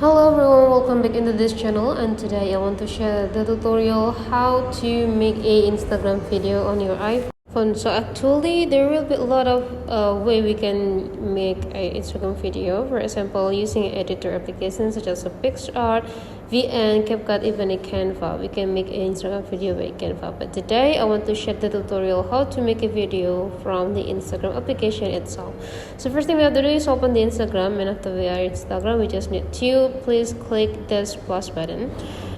Hello everyone, welcome back into this channel, and today I want to share the tutorial how to make a Instagram video on your iPhone. So actually there will be a lot of way we can make an Instagram video. For example, using editor applications such as a PixArt, VN, CapCut, even a Canva. We can make an Instagram video by Canva. But today I want to share the tutorial how to make a video from the Instagram application itself. So first thing we have to do is open the Instagram, and after we are in Instagram, we just need to please click this plus button.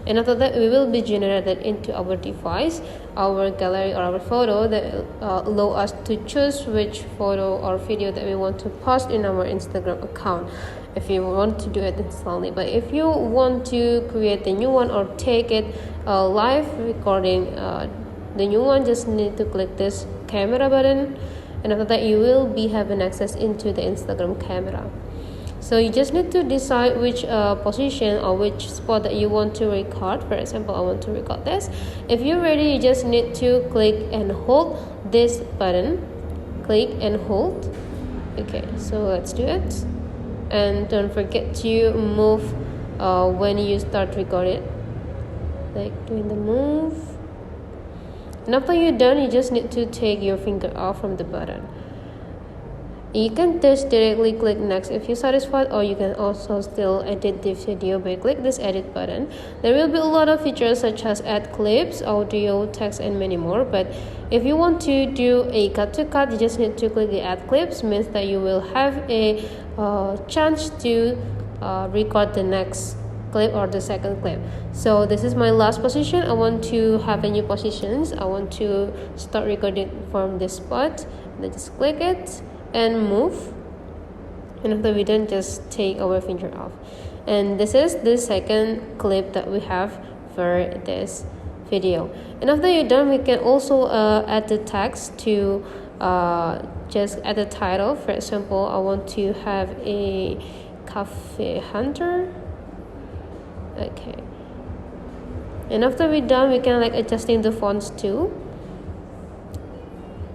And after that, we will be generated into our device, our gallery or our photo that allow us to choose which photo or video that we want to post in our Instagram account if you want to do it instantly. But if you want to create a new one or take it live recording the new one, just need to click this camera button, and after that you will be having access into the Instagram camera. So you just need to decide which position or which spot that you want to record. For example, I want to record this. If you're ready, you just need to click and hold this button. Click and hold. Okay, so let's do it. And don't forget to move when you start recording, like doing the move. And after you're done, you just need to take your finger off from the button. You can just directly click next if you're satisfied, or you can also still edit the video by click this edit button. There will be a lot of features such as add clips, audio, text, and many more. But if you want to do a cut to cut, you just need to click the add clips. Means that you will have a chance to record the next clip or the second clip. So this is my last position. I want to have a new positions. I want to start recording from this spot. Then just click it and move, and after we done, just take our finger off. And this is the second clip that we have for this video. And after you're done, we can also add the text to just add the title. For example, I want to have a cafe hunter. Okay, and after we're done, we can like adjusting the fonts too,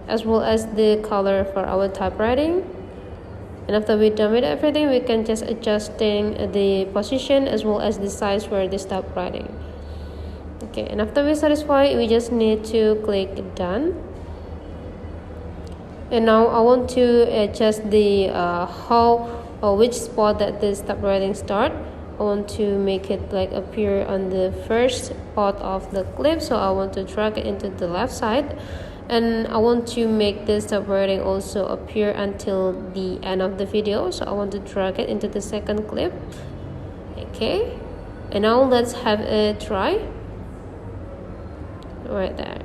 as well as the color for our typewriting. And after we're done with everything, we can just adjusting the position as well as the size for this typewriting. Okay, and after we're satisfied, we just need to click done. And now I want to adjust the which spot that this typewriting start. I want to make it like appear on the first part of the clip, so I want to drag it into the left side. And I want to make this typewriting also appear until the end of the video, so I want to drag it into the second clip. Okay, and now let's have a try. Right there.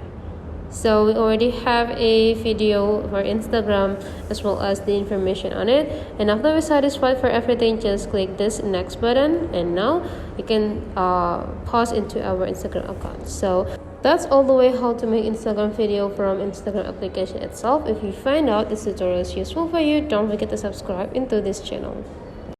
So we already have a video for Instagram as well as the information on it. And after we're satisfied for everything, just click this next button, and now you can pause into our Instagram account. So that's all the way how to make Instagram video from Instagram application itself. If you find out this tutorial is useful for you, don't forget to subscribe into this channel.